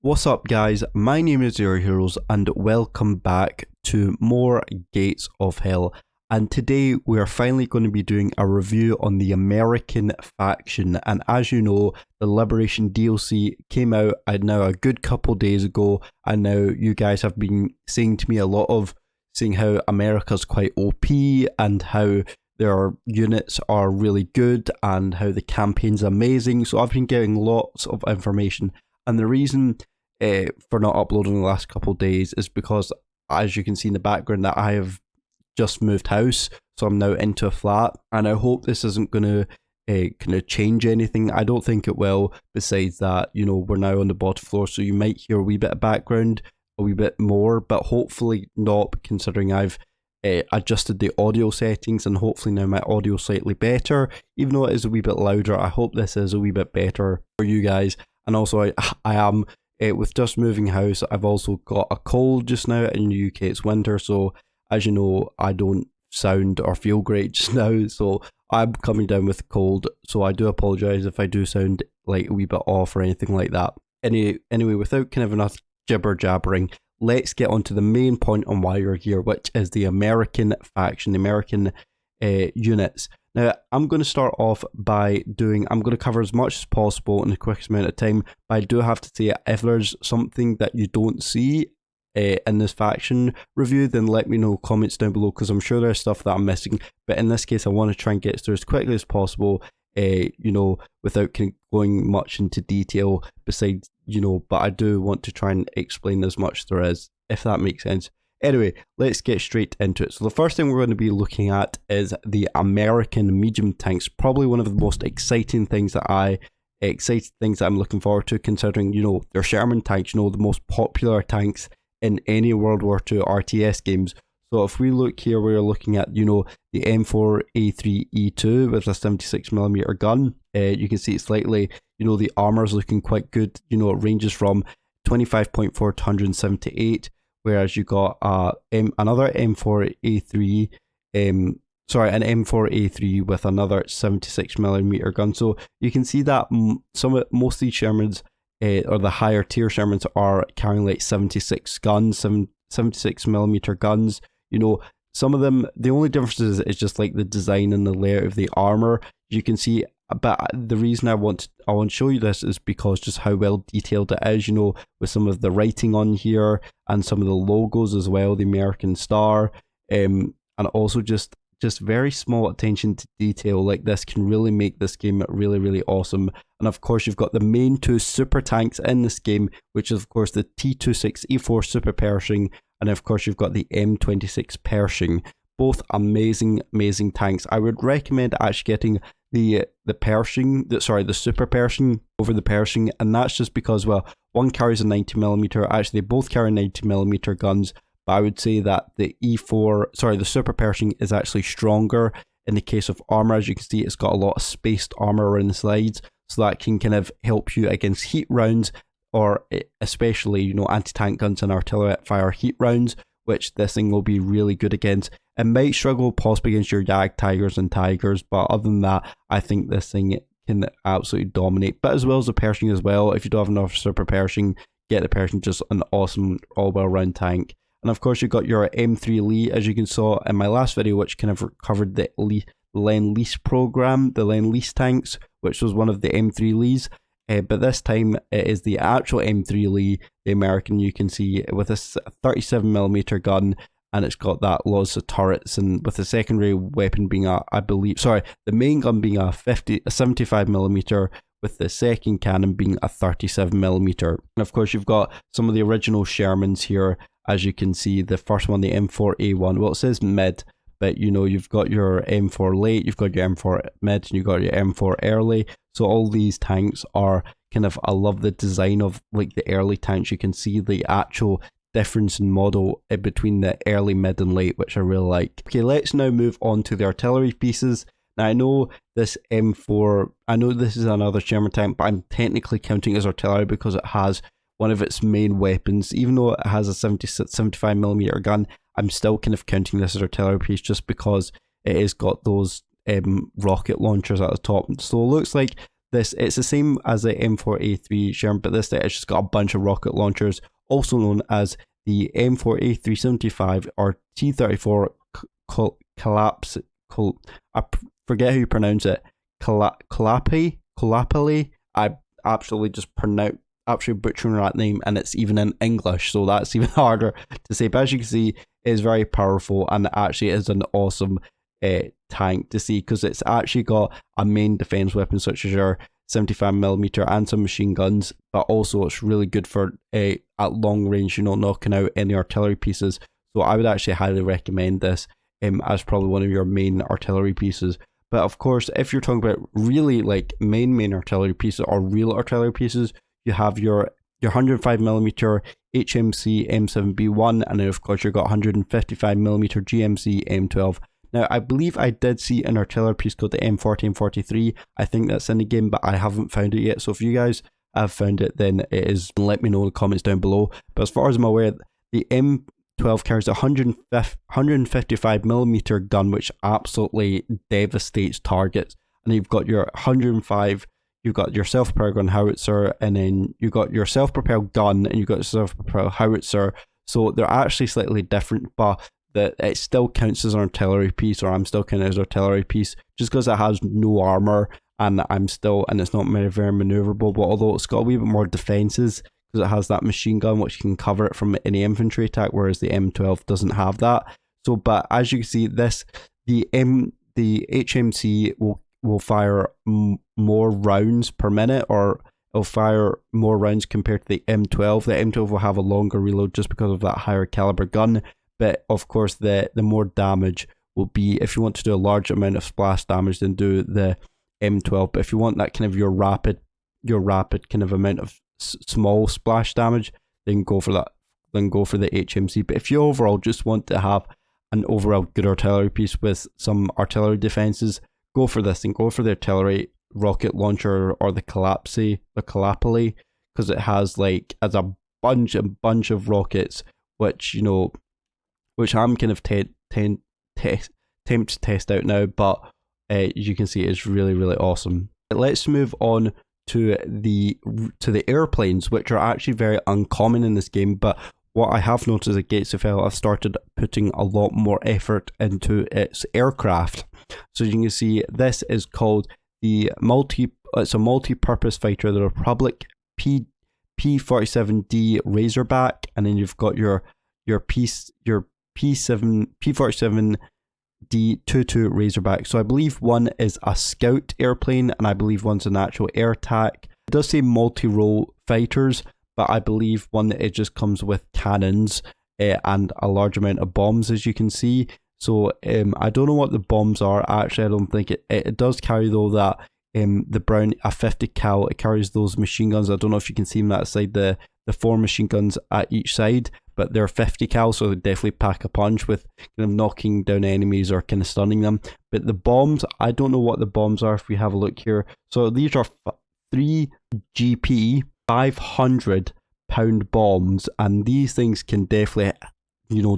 What's up guys, my name is Zero Heroes and welcome back to more Gates of Hell, and today we are finally going to be doing a review on the American faction. And as you know, the Liberation DLC came out now a good couple days ago, and now you guys have been saying to me a lot of saying how America's quite OP and how their units are really good and how the campaign's amazing. So I've been getting lots of information, and the reason for not uploading the last couple of days is because, as you can see in the background, that I have just moved house, so I'm now into a flat, and I hope this isn't going to kind of change anything. I don't think it will. Besides that, you know, we're now on the bottom floor, so you might hear a wee bit of background, a wee bit more, but hopefully not, considering I've adjusted the audio settings, and hopefully now my audio is slightly better. Even though it is a wee bit louder, I hope this is a wee bit better for you guys. And also I am with just moving house, I've also got a cold just now. In the UK it's winter, so as you know, I don't sound or feel great just now, so I'm coming down with a cold, so I do apologise if I do sound like a wee bit off or anything like that. Anyway, without kind of enough jibber jabbering, let's get on to the main point on why you're here, which is the American faction, the American units. Now, I'm going to start off by I'm going to cover as much as possible in the quickest amount of time, but I do have to say, if there's something that you don't see in this faction review, then let me know, comments down below, because I'm sure there's stuff that I'm missing. But in this case, I want to try and get through as quickly as possible, you know, without going much into detail besides, you know, but I do want to try and explain as much as there is, if that makes sense. Anyway, let's get straight into it. So the first thing we're going to be looking at is the American medium tanks. Probably one of the most exciting things that I'm looking forward to, considering, you know, they're Sherman tanks, you know, the most popular tanks in any World War II RTS games. So if we look here, we're looking at, you know, the M4A3E2 with a 76mm gun. You can see it's slightly, you know, the armor's looking quite good. You know, it ranges from 25.4 to 178. Whereas you got another M4A3, an M4A3 with another 76mm gun. So you can see that most of these Shermans, or the higher tier Shermans, are carrying like 76 guns, 76mm guns. You know, some of them, the only difference is just like the design and the layout of the armor. You can see. But the reason I want to show you this is because just how well detailed it is, you know, with some of the writing on here and some of the logos as well, the American star, and also just very small attention to detail like this can really make this game really, really awesome. And of course, you've got the main two super tanks in this game, which is of course the T26E4 Super Pershing, and of course you've got the M26 Pershing. Both amazing tanks. I would recommend actually getting the Super Pershing over the Pershing, and that's just because, well, one carries a 90mm. Actually, they both carry 90mm guns, but I would say that the Super Pershing is actually stronger in the case of armor. As you can see, it's got a lot of spaced armor around the sides, so that can kind of help you against heat rounds, or especially, you know, anti-tank guns and artillery fire heat rounds, which this thing will be really good against. It might struggle possibly against your Jag Tigers and Tigers, but other than that, I think this thing can absolutely dominate. But as well as the Pershing as well, if you don't have enough Super Pershing, get the Pershing, just an awesome all-well-round tank. And of course, you've got your M3 Lee, as you can saw in my last video, which kind of covered the Lend-Lease program, the Lend-Lease tanks, which was one of the M3 Lees. But this time it is the actual M3 Lee, the American, you can see, with a 37mm gun, and it's got that lots of turrets, and with the secondary weapon being the main gun being a 75mm, with the second cannon being a 37mm. And of course, you've got some of the original Shermans here, as you can see. The first one, the M4A1, well, it says mid, but you know, you've got your M4 late, you've got your M4 mid, and you've got your M4 early. So all these tanks are kind of, I love the design of like the early tanks. You can see the actual difference in model between the early, mid and late, which I really like. Okay, let's now move on to the artillery pieces. Now, I know this M4, I know this is another Sherman tank, but I'm technically counting as artillery because it has one of its main weapons. Even though it has a 75mm gun, I'm still kind of counting this as artillery piece just because it has got those rocket launchers at the top. So it looks like this, it's the same as the M4A3 Sherman, but this it's just got a bunch of rocket launchers, also known as the M4A375 or T-34 collapse. I forget how you pronounce it. Kalapali. I absolutely butchering that name, and it's even in English, so that's even harder to say. But as you can see, it's very powerful, and actually is an awesome tank to see, because it's actually got a main defense weapon such as your 75mm and some machine guns, but also it's really good for at long range, knocking out any artillery pieces. So I would actually highly recommend this as probably one of your main artillery pieces. But of course, if you're talking about really like main artillery pieces or real artillery pieces, you have your 105mm HMC M7B1, and then of course you've got 155mm GMC M12. Now, I believe I did see an artillery piece called the M1443. I think that's in the game, but I haven't found it yet. So if you guys have found it, then it is. Let me know in the comments down below. But as far as I'm aware, the M12 carries a 155mm gun, which absolutely devastates targets. And you've got your 105. You've got your self-propelled gun howitzer, and then you've got your self-propelled gun, and you've got your self-propelled howitzer. So they're actually slightly different, but that it still counts as an artillery piece, or I'm still counting as an artillery piece, just because it has no armor, and it's not very maneuverable. But although it's got a wee bit more defenses, because it has that machine gun which can cover it from any infantry attack, whereas the M12 doesn't have that. So, but as you can see, the HMC will fire more rounds per minute, or it'll fire more rounds compared to the M12. The M12 will have a longer reload just because of that higher caliber gun. But of course, the more damage will be, if you want to do a large amount of splash damage, then do the M12. But if you want that kind of your rapid kind of amount of small splash damage, then go for that. Then go for the HMC. But if you overall just want to have an overall good artillery piece with some artillery defenses, go for this, and go for the artillery rocket launcher or the Kalapali, because it has a bunch of rockets, which I'm kind of tempted to test out now, but you can see it's really, really awesome. Let's move on to the airplanes, which are actually very uncommon in this game. But what I have noticed at Gates of Hell, I've started putting a lot more effort into its aircraft. So you can see this is called it's a multi-purpose fighter, the Republic P-47D Razorback, and then you've got your P-47D 22 Razorback. So I believe one is a scout airplane, and I believe one's an actual air attack. It does say multi-role fighters, but I believe one that it just comes with cannons and a large amount of bombs, as you can see. So I don't know what the bombs are. Actually, I don't think it does carry though that the Brown a 50 cal. It carries those machine guns. I don't know if you can see them that side, the 4 machine guns at each side, but they're 50 cal, so they definitely pack a punch with kind of knocking down enemies or kind of stunning them. But the bombs, I don't know what the bombs are if we have a look here. So these are 3 GP 500-pound bombs, and these things can definitely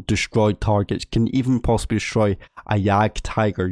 destroy targets, can even possibly destroy a Jag Tiger,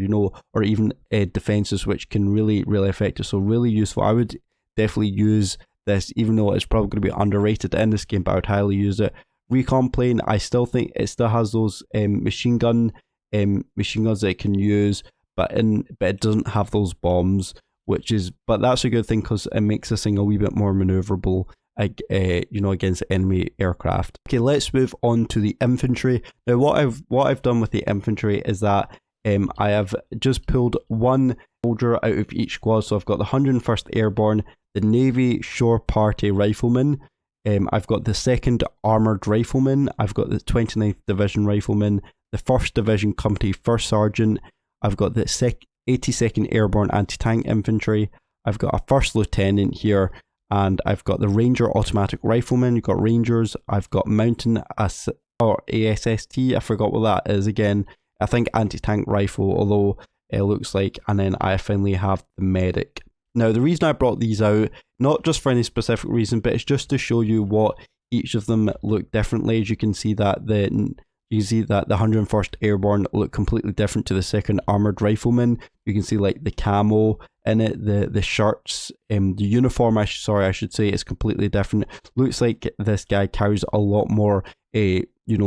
or even defenses, which can really, really affect it. So really useful. I would definitely use this, even though it's probably going to be underrated in this game, but I would highly use it. Recon plane, I still think it still has those machine guns that it can use, but it doesn't have those bombs, but that's a good thing because it makes this thing a wee bit more maneuverable, against enemy aircraft. Okay, let's move on to the infantry. Now, what I've done with the infantry is that I have just pulled one soldier out of each squad. So I've got the 101st Airborne, the Navy Shore Party Riflemen, I've got the 2nd Armoured Riflemen, I've got the 29th Division Riflemen, the 1st Division Company 1st Sergeant, I've got the 82nd Airborne Anti-Tank Infantry, I've got a 1st Lieutenant here, and I've got the Ranger Automatic Riflemen. You've got Rangers. I've got Mountain or ASST. I forgot what that is again. I think anti-tank rifle, although it looks like. And then I finally have the Medic. Now, the reason I brought these out, not just for any specific reason, but it's just to show you what each of them look differently. As you can see that You can see that the 101st Airborne look completely different to the 2nd Armoured Riflemen. You can see like the camo in it, the shirts, the uniform, I should say, is completely different. Looks like this guy carries a lot more,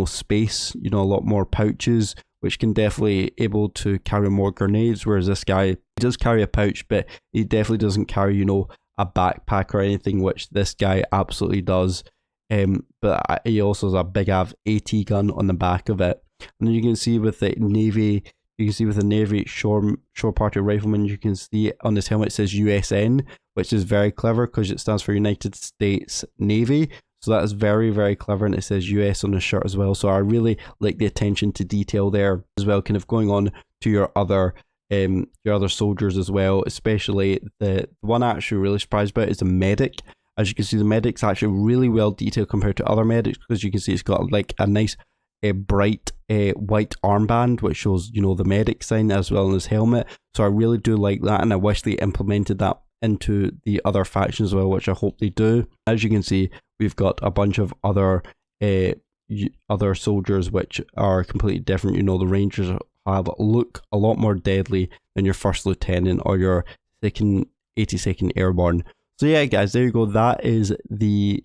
space, a lot more pouches, which can definitely able to carry more grenades, whereas this guy, he does carry a pouch, but he definitely doesn't carry, a backpack or anything, which this guy absolutely does. But he also has a big AT gun on the back of it. And you can see with the Navy, shore party rifleman, you can see on his helmet it says USN, which is very clever because it stands for United States Navy. So that is very, very clever, and it says US on the shirt as well. So I really like the attention to detail there as well, kind of going on to your other soldiers as well, especially the one I'm actually really surprised about is the medic. As you can see, the medic's actually really well detailed compared to other medics, because you can see it's got like a nice bright white armband which shows the medic sign as well in his helmet. So I really do like that, and I wish they implemented that into the other factions as well, which I hope they do. As you can see, we've got a bunch of other soldiers which are completely different. The Rangers look a lot more deadly than your first lieutenant or your 82nd Airborne. So yeah, guys, there you go. That is the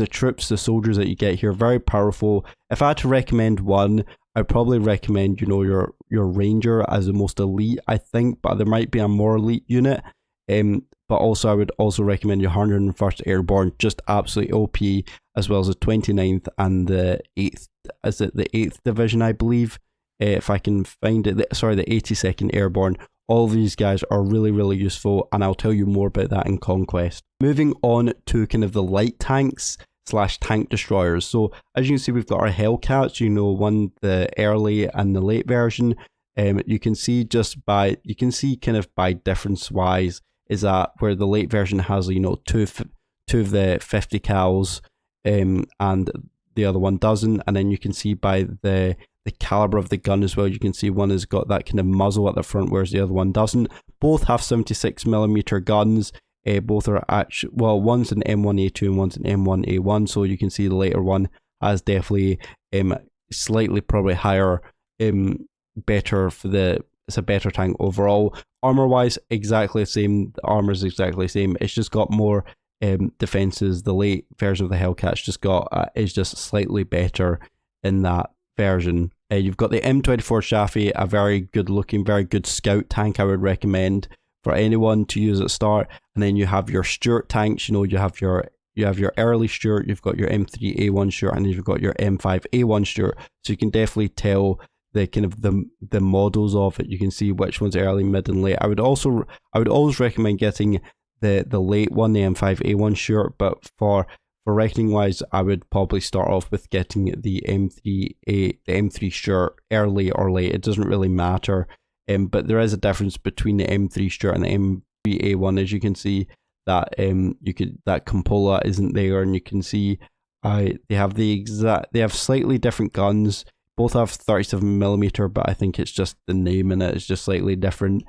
troops, the soldiers that you get here. Very powerful. If I had to recommend one, I'd probably recommend your Ranger as the most elite, I think, but there might be a more elite unit. But also I would also recommend your 101st Airborne, just absolutely OP, as well as the 29th and the 8th. Is it the 8th Division, I believe? If I can find it. Sorry, the 82nd Airborne. All these guys are really, really useful, and I'll tell you more about that in Conquest. Moving on to kind of the light tanks / tank destroyers. So as you can see, we've got our Hellcats, the early and the late version. You can see kind of by difference wise is that where the late version has two of the 50 cals, and the other one doesn't. And then you can see by the caliber of the gun as well, you can see one has got that kind of muzzle at the front, whereas the other one doesn't. Both have 76mm guns. Both are one's an M1A2 and one's an M1A1, so you can see the later one has definitely slightly probably higher, better for it's a better tank overall. Armor wise, exactly the same. The armor is exactly the same. It's just got more defenses. The late version of the Hellcat's is just slightly better in that version. You've got the M24 Chaffee, a very good looking, very good scout tank. I would recommend for anyone to use at start. And then you have your Stuart tanks. You have your early Stuart, you've got your M3A1 Stuart, and you've got your M5A1 Stuart. So you can definitely tell the kind of the models of it. You can see which one's early, mid, and late. I would always recommend getting the late one, the M5A1 Stuart, but for reckoning wise, I would probably start off with getting the M3 Stuart early or late. It doesn't really matter. But there is a difference between the M3 Stuart and the M3A1. As you can see, that that Cupola isn't there, and you can see they have slightly different guns. Both have 37mm, but I think it's just the name in it is just slightly different.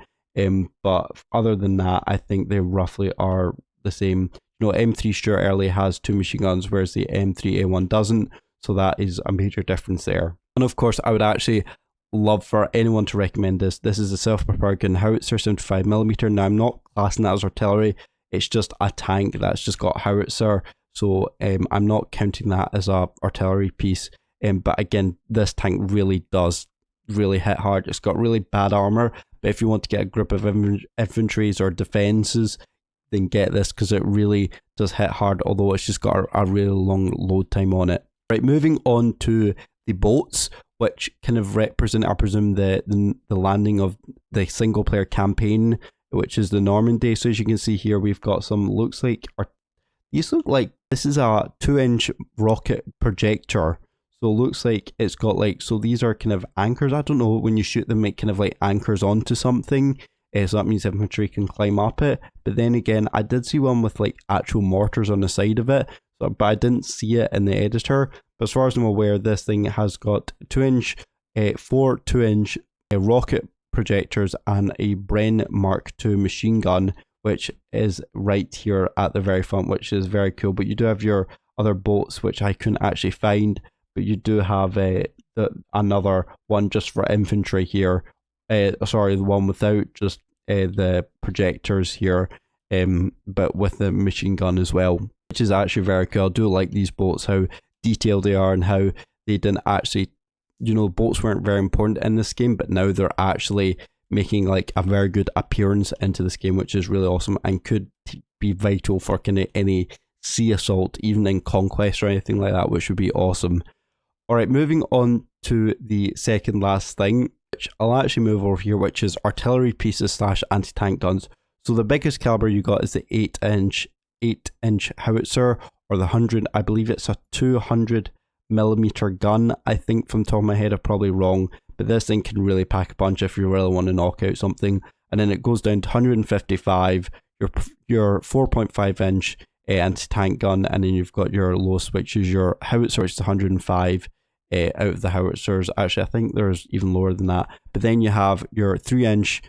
But other than that, I think they roughly are the same. M3 Stuart early has 2 machine guns, whereas the M3A1 doesn't. So that is a major difference there. And of course, I would actually love for anyone to recommend this. This is a self-propelled gun howitzer, 75mm. Now, I'm not classing that as artillery. It's just a tank that's just got howitzer. So I'm not counting that as a artillery piece. But again, this tank really does hit hard. It's got really bad armor. But if you want to get a group of infantries or defenses, then get this, because it really does hit hard, although it's just got a really long load time on it. Right, moving on to the boats, which kind of represent, I presume, the landing of the single player campaign, which is the Normandy. So as you can see here, we've got some, these look like this is a 2-inch rocket projector. So it looks like it's got so these are kind of anchors. I don't know, when you shoot them, it kind of anchors onto something. So that means infantry can climb up it. But then again, I did see one with actual mortars on the side of it, but I didn't see it in the editor. But as far as I'm aware, this thing has got 2-inch, 4 2-inch rocket projectors and a Bren Mark II machine gun, which is right here at the very front, which is very cool. But you do have your other boats, which I couldn't actually find. but you do have another one just for infantry here. Sorry, the one without just the projectors here, but with the machine gun as well, which is actually very cool. I do like these boats, how detailed they are, and how they didn't actually, boats weren't very important in this game, but now they're actually making like a very good appearance into this game, which is really awesome and could be vital for kind of any sea assault, even in Conquest or anything like that, which would be awesome. Alright, moving on to the second last thing, which I'll actually move over here, which is artillery pieces / anti-tank guns. So the biggest caliber you got is the 8-inch howitzer, or the 100, I believe it's a 200mm gun. I think from the top of my head I'm probably wrong, but this thing can really pack a punch if you really want to knock out something. And then it goes down to 155, your 4.5-inch anti-tank gun, and then you've got your lowest, which is your howitzer, which is 105 out of the howitzers. Actually, I think there's even lower than that. But then you have your 3-inch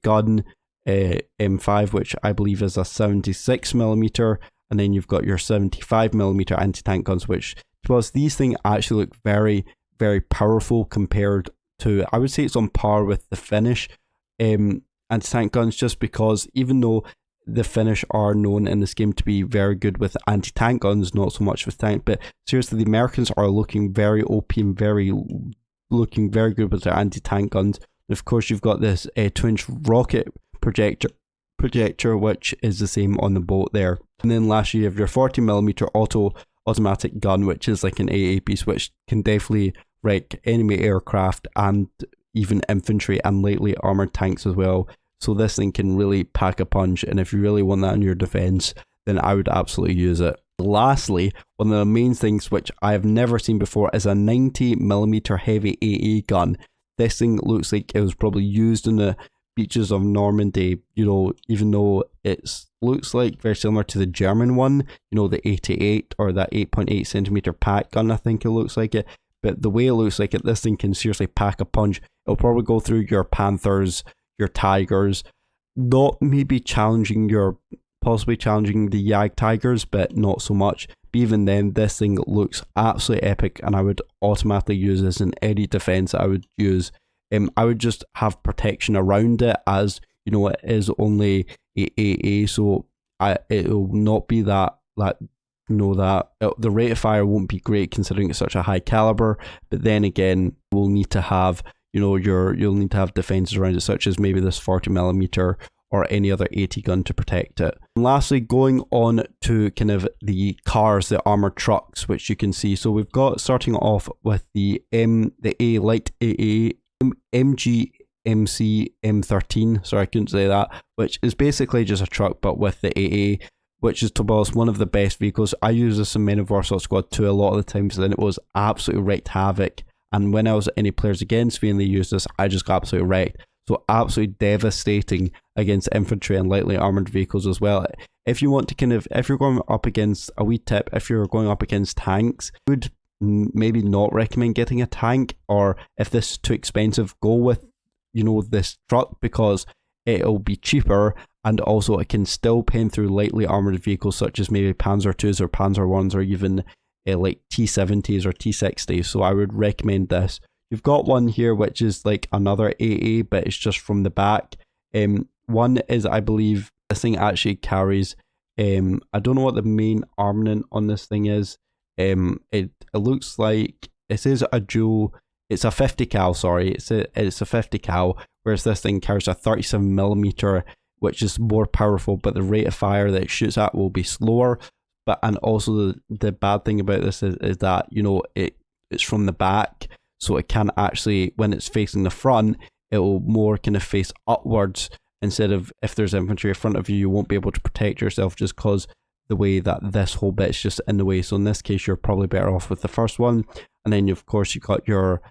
gun, M5, which I believe is a 76mm, and then you've got your 75mm anti-tank guns, which to us, these things actually look very, very powerful compared to, I would say it's on par with the Finnish anti-tank guns, just because even though the Finnish are known in this game to be very good with anti-tank guns, not so much with tank, but seriously, the Americans are looking very OP and looking very good with their anti-tank guns. And of course, you've got this 2-inch rocket projector, which is the same on the boat there. And then lastly, you have your 40mm automatic gun, which is like an AA piece, which can definitely wreck enemy aircraft and even infantry and lightly armored tanks as well. So this thing can really pack a punch, and if you really want that in your defense, then I would absolutely use it. Lastly, one of the main things which I have never seen before is a 90mm heavy AA gun. This thing looks like it was probably used in the beaches of Normandy, even though it looks like very similar to the German one, the 88 or that 8.8cm pack gun, I think it looks like it. But the way it looks like it, this thing can seriously pack a punch. It'll probably go through your Panthers, your Tigers, not maybe possibly challenging the Jag Tigers, but not so much. But even then, this thing looks absolutely epic, and I would automatically use this in any defense I would use. I would just have protection around it, as it is only AA, so it will not be the rate of fire won't be great considering it's such a high caliber. But then again, we'll need to have you'll need to have defenses around it, such as maybe this 40mm or any other AT gun to protect it. And lastly, going on to kind of the cars, the armored trucks, which you can see. So we've got, starting off with the A light AA MG MC M13, sorry I couldn't say that, which is basically just a truck but with the AA, which is, to be honest, one of the best vehicles. I use this in Men of Warsaw Squad 2 a lot of the times, and it was absolutely wreaked havoc. And when I was at any players against me and they used this, I just got absolutely wrecked. So absolutely devastating against infantry and lightly armored vehicles as well. If you want to if you're going up against, a wee tip, if you're going up against tanks, I would maybe not recommend getting a tank, or if this is too expensive, go with, this truck, because it'll be cheaper, and also it can still pen through lightly armored vehicles such as maybe Panzer 2s or Panzer 1s, or even like T70s or T60s. So I would recommend this. You've got one here which is like another AA, but it's just from the back. One is, I believe this thing actually carries, I don't know what the main armament on this thing is. It looks like, it says a dual, it's a 50 cal, sorry, it's a 50 cal, whereas this thing carries a 37mm, which is more powerful, but the rate of fire that it shoots at will be slower. But, and also the bad thing about this is that, it's from the back, so it can actually, when it's facing the front, it will more kind of face upwards, instead of, if there's infantry in front of you, you won't be able to protect yourself just because the way that this whole bit's just in the way. So in this case, you're probably better off with the first one. And then of course you got your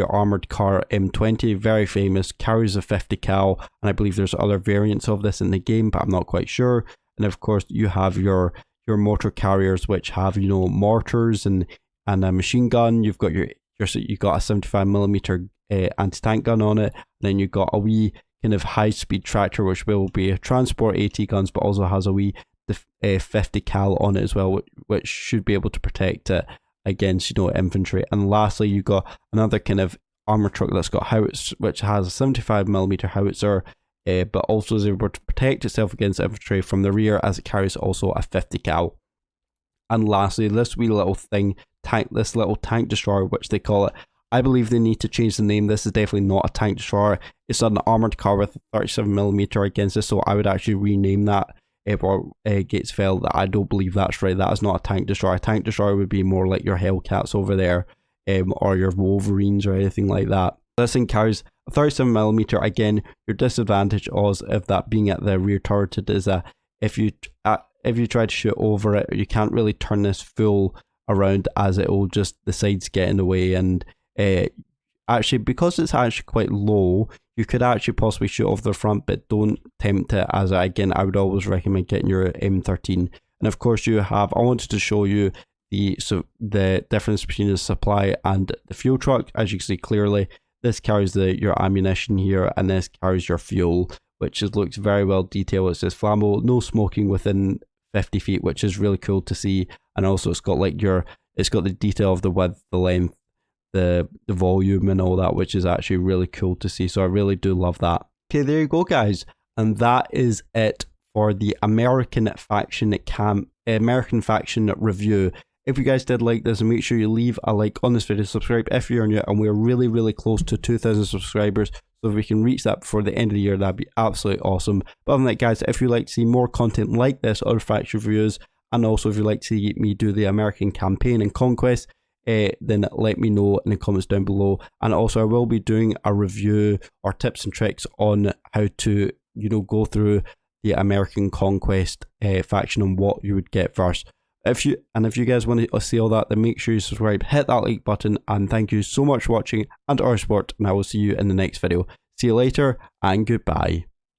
armored car M20, very famous, carries a 50 cal, and I believe there's other variants of this in the game, but I'm not quite sure. And of course you have your mortar carriers, which have, mortars and a machine gun. You've got you got a 75mm anti-tank gun on it, and then you've got a wee kind of high-speed tractor, which will be a transport AT guns, but also has a wee 50 cal on it as well, which should be able to protect it. against, you know, infantry. And lastly, you got another kind of armor truck that's got howitzer, which has a 75mm howitzer, but also is able to protect itself against infantry from the rear, as it carries also a 50 cal. And lastly, this wee little thing, this little tank destroyer, which they call it. I believe they need to change the name. This is definitely not a tank destroyer. It's an armored car with a 37mm against it, so I would actually rename that. Gates fell that I don't believe that's right. That is not a tank destroyer. A tank destroyer would be more like your Hellcats over there, or your Wolverines or anything like that. This thing carries a 37mm. Again, your disadvantage of that being at the rear turret is that if you try to shoot over it, you can't really turn this full around, as it will just, the sides get in the way. And actually, because it's actually quite low, you could actually possibly shoot over the front, but don't tempt it, as again, I would always recommend getting your M13. And of course, I wanted to show you the difference between the supply and the fuel truck. As you can see clearly, this carries your ammunition here, and this carries your fuel, which looks very well detailed. It says flammable, no smoking within 50 feet, which is really cool to see. And also it's got the detail of the width, the length, the volume and all that, which is actually really cool to see. So I really do love that. Okay, there you go, guys, and that is it for the American faction review. If you guys did like this, make sure you leave a like on this video, subscribe if you're new, and we're really close to 2,000 subscribers. So if we can reach that before the end of the year, that'd be absolutely awesome. But other than that, guys, if you'd like to see more content like this, other faction reviews, and also if you'd like to see me do the American campaign and conquest, then let me know in the comments down below. And also I will be doing a review or tips and tricks on how to, you know, go through the American conquest faction and what you would get first. If you guys want to see all that, then make sure you subscribe, hit that like button, and thank you so much for watching and our support, and I will see you in the next video. See you later, and goodbye.